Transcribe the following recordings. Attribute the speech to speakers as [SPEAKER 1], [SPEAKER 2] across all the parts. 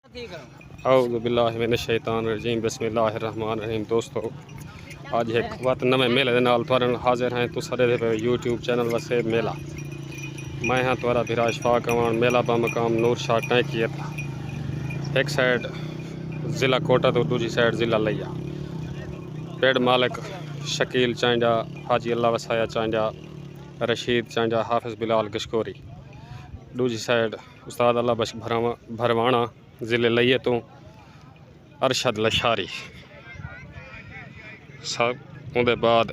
[SPEAKER 1] औज़ु बिल्लाहि मिनश शैतानिर रजीम बिस्मिल्लाहिर रहमानिर रहीम। दोस्तों आज एक वत नवे मेले के नाल तुहाडे नाल हाजिर हैं। तुस सारे दे यूट्यूब चैनल वसे मेला मैं हाँ तुहारा फिरा इशफाक अवान। मेला बमकाम नूर शाह टैंकी एक साइड ज़िला कोटा तो दूसरी साइड ज़िला लिया। पेड़ मालिक शकील चांजा, हाजी अल्लाह वसाया चांजा, रशीद चांजा, हाफिज़ बिलाल गशकोरी। दूसरी साइड उस्ताद अल्लाह बख्श भरवाना ज़िले लिये तो अरशद लशारी। सब उनके बाद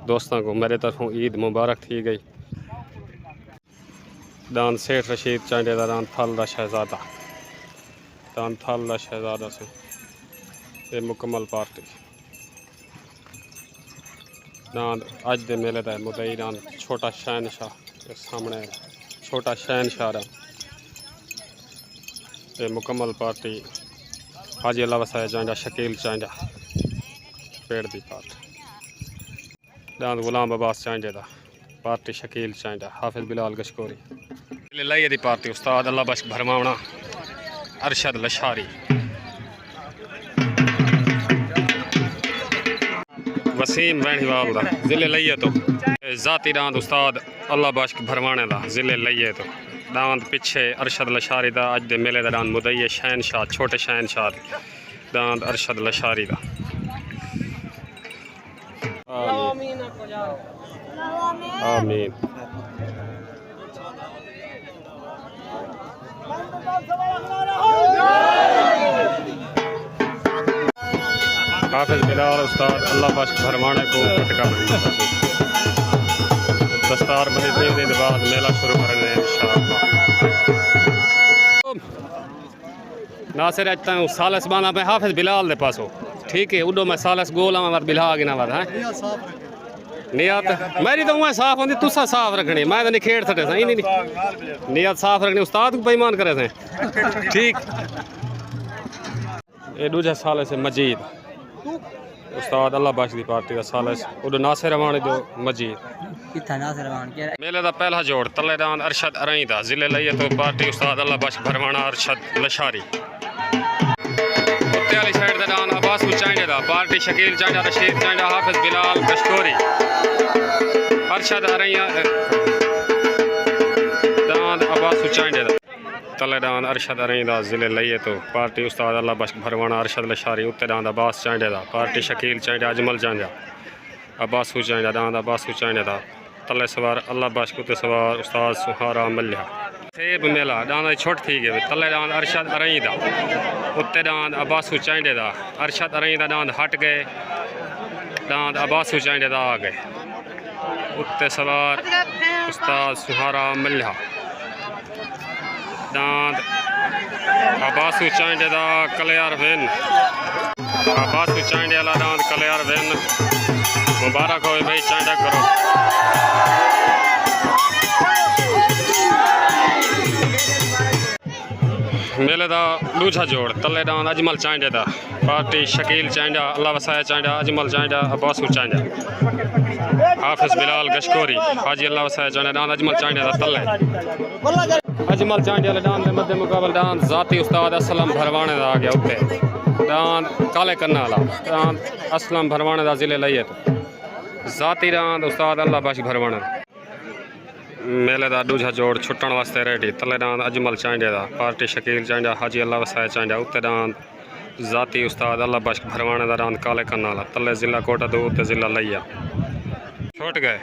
[SPEAKER 1] दोस्तों को मेरे तरफों ईद मुबारक थी गई। दान सेठ रशीद चांडे का दान थल दा शहजादा, दान थल दा शहजादा से ये मुकम्मल पार्टी दान अज दे मेले का मुदई दान छोटा शहनशाह के सामने छोटा शहनशाह ये मुकम्मल पार्टी हाजी अल्लाह वसाया चांजा, शकील चांजा पेड़ की पार्टी दान गुलाम अब्बास चांजे का पार्टी, शकील चांजा, हाफिज़ बिलाल गशकोरी लाइए दी पार्टी उस्ताद अल्लाह बख्श भरवाना, अरशद लशारी, वसीम वैणीवाल का ज़िले लिये तो ज़ाती दांद उस्ताद अल्लाह बख्श भरवाने का ज़िले लिये तो दांद पिछे अरशद लशारी का अज दे मेले का दांद मुदई शहनशाह छोटे शहनशाह दांद अरशद लशारी का। आमीन। हाफिज़ बिलाल उस्ताद अल्लाह बख्श भरवाने को फटका दस्तार बनी के बाद मेला शुरू करेंगे इंशाअल्लाह। नासिर अचता हूँ सालस बाना पे हाफिज़ बिलाल दे पासो ठीक है उडो मैं सालस गोल आवा बिला आगे ना वाद है नियत मेरी तो उमें साफ होती तुसा साफ रखनी मैं तो नहीं खेड़ सटे सही नहीं नियत साफ रखनी उस्ताद को बेईमान करे थे ठीक। ये दूजा साल से मजीद उस्ताद अल्लाह बख्श की पार्टी का साल उडो नासिर अवान जो मजीद मेले का पहला जोड़ तले दान अरशद अरई का ज़िले लिये तो पार्टी उस्ताद अल्लाह बख्श भरवाना, अरशद लशारी। उत्ते वाली साइड का दान अब्बास चांडे का पार्टी, शकील चांडा, रशीद चांडा, हाफिज़ बिलाल गशकोरी, अरशद अरई दान अब्बास चांडे का तले दान अरशद अरई का ज़िले लिये तो पार्टी उस्ताद अल्लाह बख्श भरवाना, अरशद लशारी। उत्ते दान अब्बास चांडे का पार्टी, शकील चांडा, अजमल चांडा, अब्बास चांडा दान अब्बास चांडे का तले सवार अल्लाह बख्श उत्ते सवार उस्ताद सुहारा मल्हा। सेब मेला दान छोट थी गए तले दान अरशद अरई का उत्ते दान अब्बास चांडे का अरशद अरई का दान हट गए दान अब्बास चांडे का आ गए उत्ते सवार उस्ताद सुहारा मल्हा दांद अब्बास चांडे का कलयार वेन अब्बास चांडे वाला दांद कलयार वेन मुबारक हो भाई चांडा करो। मेले का दूजा जोड़ तले दांद अजमल चांडे का पार्टी, शकील चांडा, अल्लाह वसाया चांडा, अजमल चांडा, अब्बास चांडा, हाफिज़ बिलाल गशकोरी, हाजी अल्लाह वसाया चांडा दांद अजमल चांडे का तले अजमल चांडे वाले दान के मध्य मुकाबले दान ज़ाती उस्ताद असलम भरवाने का आ गया उत्ते दान काले कन्ना वाला दान असलम भरवाने का ज़िले लिये तो ज़ाती दान उस्ताद अल्लाह बख्श भरवाना। मेले का दूजा जोड़ छुट्टन वास्ते रेडी तले दान अजमल चांडे का पार्टी, शकील चांडा, हाजी अल्लाह वसाया चांडा, उत्ते दान ज़ाती उस्ताद अल्लाह बख्श भरवाने का दान काले कन्ना वाला तले ज़िला कोटा दो उत्ते ज़िला लिया छुट गए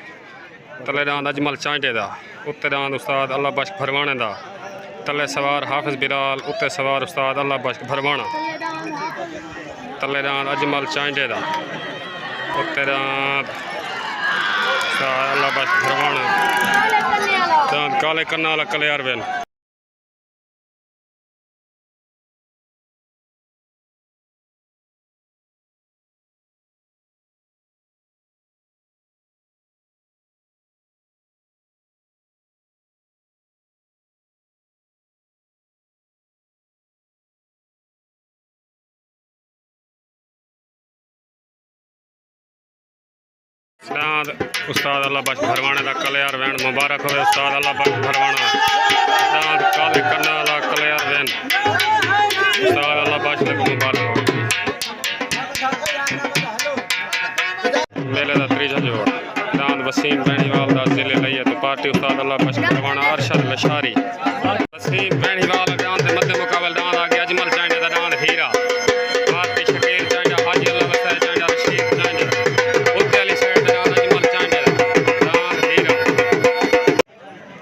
[SPEAKER 1] तले दान अजमल चांडे का उत्ते दान उस्ताद अल्लाह बख्श भरवाने का तले सवार हाफिज़ बिलाल उत्ते सवार उस्ताद अल्लाह बख्श भरवाना तले दान अजमल चांडे का उत्ते दान अल्लाह बख्श भरवाना दान काले कन्ना वाला कलयार वेन। दांद उस्ताद अल्लाह बख्श भरवाने का कलयार वैन मुबारक हो उस्ताद अल्लाह बख्श भरवाना दांद काले कन्ना वाला कलयार वैन उस्ताद अल्लाह बख्श दे मुबारक हो मेले दा त्रीजा जोड़ दांद वसीम बेनीवाल दा जिले लइया तो पार्टी उस्ताद अल्लाह बख्श परवाना अरशद लशारी वसीम बेनीवाल दांद दे मध्य मुकाबल दांद आ गया अजमल चांडे दा दांद हीरा पार्टी शकील चांडा हाजी अल्लाह वसाए चांडा रशीद चांडा उत्ते वाली साइड दा दांद अजमल चांडे दा दांद हीरा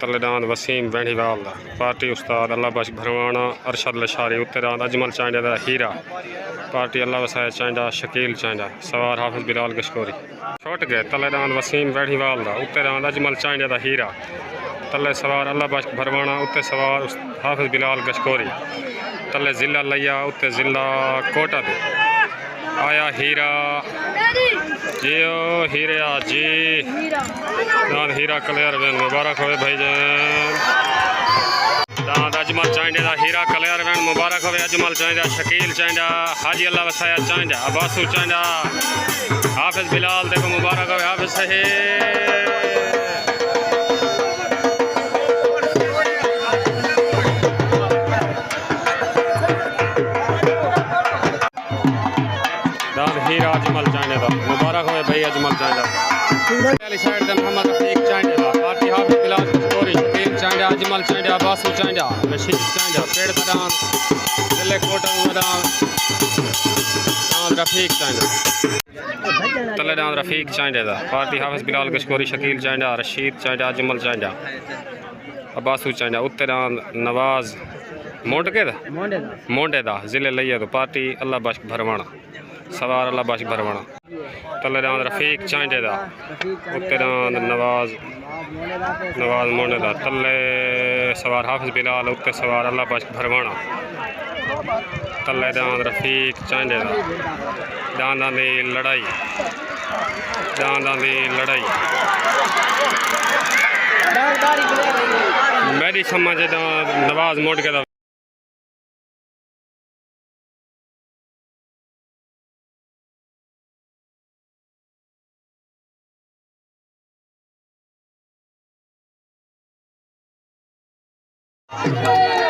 [SPEAKER 1] तले दांद वसीम बेनीवाल दा पार्टी उस्ताद अल्लाह बख्श परवाना अरशद लशारी उत्ते दांद अजमल चांडे दा हीरा पार्टी अल्लाह वसाए चांडा शकील चांडा सवार हाफिज बिलाल गशकोरी छुट गए तले दांद वसीम बेनीवाल दा उत्ते दांद अजमल चांडे दा हीरा तले सवार अल्लाह बख्श भरवाना उत्ते सवार हाफिज बिलाल गशकोरी तले जिला लिया उत्ते जिला कोटा दे आया हीरा जियो हीरे जी दांद हीरा कलियर वेन मुबारक होवे भाई जान दांद अजमल चांडे दा हीरा कलियर वेन मुबारक होवे अजमल चांडा शकील चांडा हाजी अल्लाह वसाया चांडा अब्बासू चांडा हाफिज बिलाल देखो मुबारक होवे हाफिज सही दांद हीरा अजमल चांडे दा मुबारक होवे भाई अजमल चांडा वाली साइड ते मोहम्मद रफीक चांडे दा पार्टी हाफिज बिलाल गशकोरी शकील चांडा अजमल चांडा अब्बासू चांडा रशीद चांडा पेड़ दांद जिले कोटा दांद रफीक चांडा तले दांद रफीक चांडे दा पार्टी हाफिज बिलाल गशकोरी शकील चांडा रशीद चांडा अजमल चांडा अब्बासू चांडा उत्ते दांद नवाज मोंडे दा जिले लिया तो पार्टी अल्लाह बख्श भरवाना सवार अल्लाह बख्श भरवाना तले दांद रफीक चांडे दा उत्ते दांद नवाज मोंडे दा तले सवार हाफिज बिलाल उत्ते सवार अल्लाह बख्श भरवाना तले दांद रफीक चांडे दा दांदा दी लड़ाई मेरी समझ नवाज मोड़ के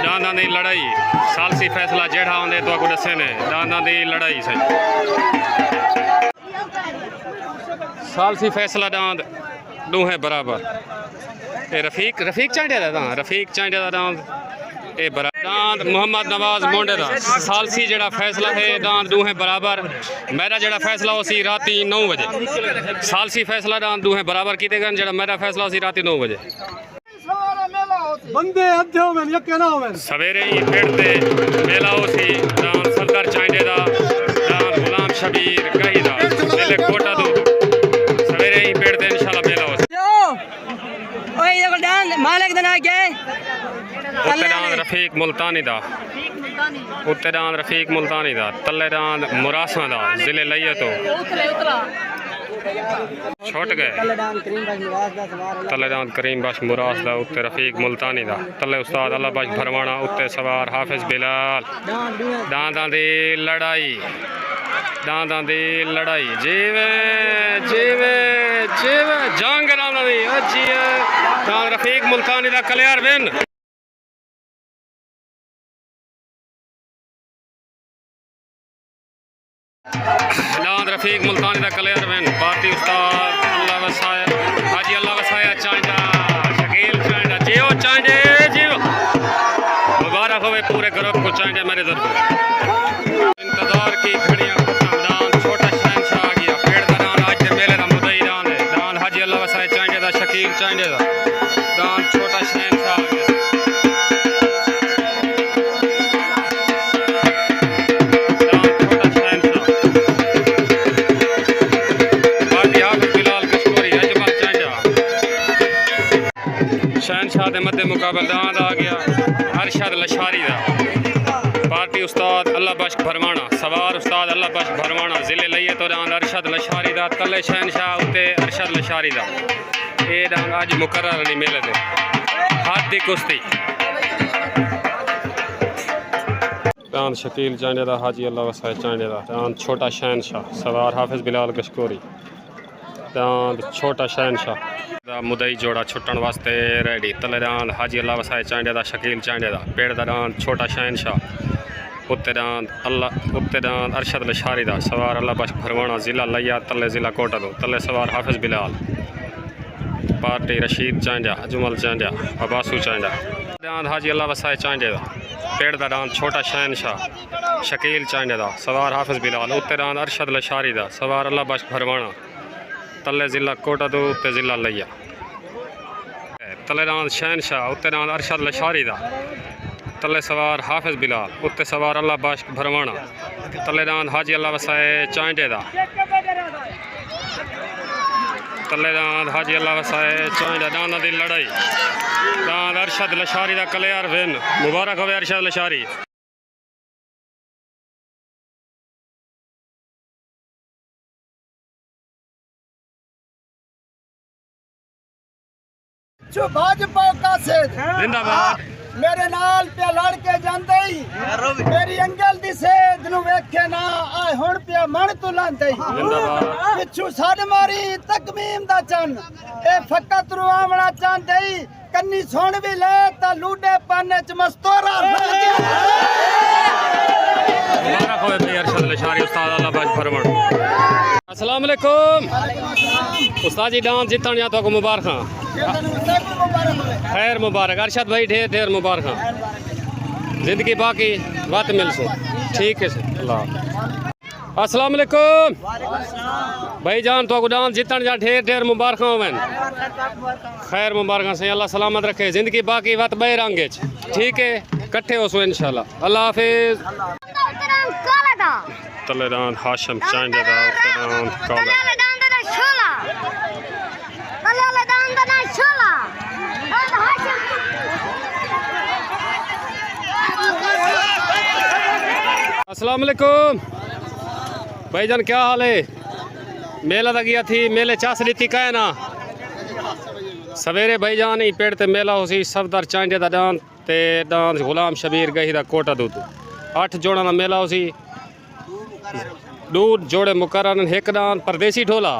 [SPEAKER 1] दांदा दी लड़ाई सालसी फैसला जेड़ा आंदे तो को दसे ने दांदा दी लड़ाई सही सालसी फैसला दांद दूहे बराबर ए रफीक चांडे दा रफीक चांडे दा दांद ए बराबर दांद मोहम्मद नवाज मोंडे दा सालसी जेड़ा फैसला है दांद दूहे बराबर मेरा जेड़ा फैसला हो सी राती 9 बजे सालसी फैसला दांद दूहे बराबर कीते गन जेड़ा मेरा फैसला हो सी राती 9 बजे
[SPEAKER 2] बंदे अद्धे होवे यक्के ना होवे
[SPEAKER 1] सवेरे ही पेड़ते मेला हो सी दान सरदार चांडे दा दान गुलाम शबीर कही दा मेले कोटा दो सवेरे ही पेड़ते इंशाल्लाह मेला हो सी
[SPEAKER 3] ओए देखो दान मालिक दा ना के
[SPEAKER 1] उत्ते दान रफीक मुल्तानी दा उत्ते दान रफीक मुल्तानी दा तले दान मुरासा दा जिले लिया तो छुट गए तले दांद करीम बख्श मुरास दा उत्ते रफीक मुल्तानी दा तले उस्ताद अल्लाह बख्श भरवाना उत्ते सवार हाफिज बिलाल दांदा दी लड़ाई जीवे जंग दांदा दी अजीए दांद रफीक मुल्तानी दा कलियर विन दांद रफीक मुल्तानी दा कलियर विन पार्टी उस्ताद अल्लाह वसाया हाजी अल्लाह वसाया चांडा शकील चांडा जियो चांडे जियो मुबारक होवे पूरे ग्रुप को चांडे मेरे दर इंतजार की घड़ियां दान छोटा शहनशाह आ गया पेड़ दा दान आज दे मेले दा मुदई दान हाजी अल्लाह वसाया चांडे दा शकील चांडे दा दान छोटा शहनशाह आ गया शहनशाह के मध्य मुकाबल दांद आ गया अरशद लशारी दा पार्टी उस्ताद अल्लाह बख्श भरवाना सवार उस्ताद अल्लाह बख्श भरवाना जिले लिये तो दांद अरशद लशारी दा तले शहनशाह उत्ते अरशद लशारी दा ये दांद अज मुकर्रर नहीं मेले थे हाथ दी कुश्ती दांद शकील चांडे दा हाजी अल्लाह वसाए चांडे दा दांद छोटा शहनशाह सवार हाफिज बिलाल गशकोरी दांद छोटा शहनशाह मुदई जोड़ा छुट्टन वास्ते रेडी तले दांद हाजी अल्लाह वसाए चांडे दा शकील चांडे दा पेड़ दा दांद छोटा शहनशाह उत्ते दांद अरशद लशारी दा सवार अल्लाह बख्श भरवाना ज़िला लिया तले ज़िला कोटा दो तले सवार हाफिज़ बिलाल पार्टी रशीद चांजा अजमल चांजा अब्बासू चांजा दांद हाजी अल्लाह वसाए चांजे दा पेड़ दा दांद छोटा शहनशाह शकील चांजे दा सवार हाफिज़ बिलाल उत्ते दांद अरशद लशारी दा सवार अल्लाह बख्श भरवाना तले ज़िला कोटा दो उत्ते ज़िला लिया तले दांद शहनशाह उत्ते दांद अरशद लशारी दा तले सवार हाफिज़ बिलाल उत्ते सवार अल्लाह बख्श भरवाना तले दांद हाजी अल्लाह वसाए चांजे दा तले दांद हाजी अल्लाह वसाए चांजा दाना दी लड़ाई दांद अरशद लशारी दा कलियार विन मुबारक होवे अरशद लशारी।
[SPEAKER 4] जो भाजपा का से
[SPEAKER 1] जिंदाबाद
[SPEAKER 4] मेरे नाल पे लड़के जांदे मेरी अंगल दी से जनु वेखे ना आए हुण पे मन तू लांदे
[SPEAKER 1] जिंदाबाद
[SPEAKER 4] पिछू साड मारी तकमीम दा चन ए फकत रुआवना चांदे कन्नी सुन भी ले ता लूडे पाने च मस्तोरा
[SPEAKER 1] मुबारक होवे भाई अरशद लशारी उस्ताद अल्लाह बख्श भरवाना। अस्सलाम वालेकुम उस्ताद जी डांस जीतन या तो मुबारक खैर मुबारक अरशद भाई ढेर ढेर मुबारक जिंदगी बाकी वत मिल सो ठीक है सर अल्लाह। अस्सलाम वालेकुम भाई जान तो डांस जीतन जा ढेर ढेर मुबारक होवन खैर मुबारक से अल्लाह सलामत रखे जिंदगी बाकी वत बे रंग ठीक है कट्ठे हो सो इंशाल्लाह अल्लाह हाफिज। तले दांद हाशम चांजे दा उत्ते दांद कौला अस्सलाम वालेकुम भाईजान क्या हाल है मेला तो गया थी मेले चास लीती का है ना सवेरे भाईजान ही पेड़ ते मेला हो सी सफदर चांजे दा दांद ते दांद गुलाम शबीर गही दा कोटा दूत 8 जोड़ा का मेला हो सी 2 जोड़े मुकर्रर एक दांद परदेसी ढोला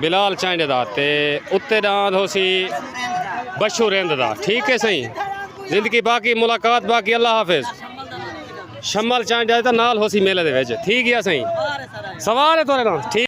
[SPEAKER 1] बिलाल चांजे दा ते उत्ते दांद हो सी बशू रेंद दा ठीक है सही जिंदगी बाकी मुलाकात बाकी अल्लाह हाफिज। शमल चांज जाए तो नाल हो सी मेले दे विच ठीक है सही सवार है थोड़े नाल ठीक।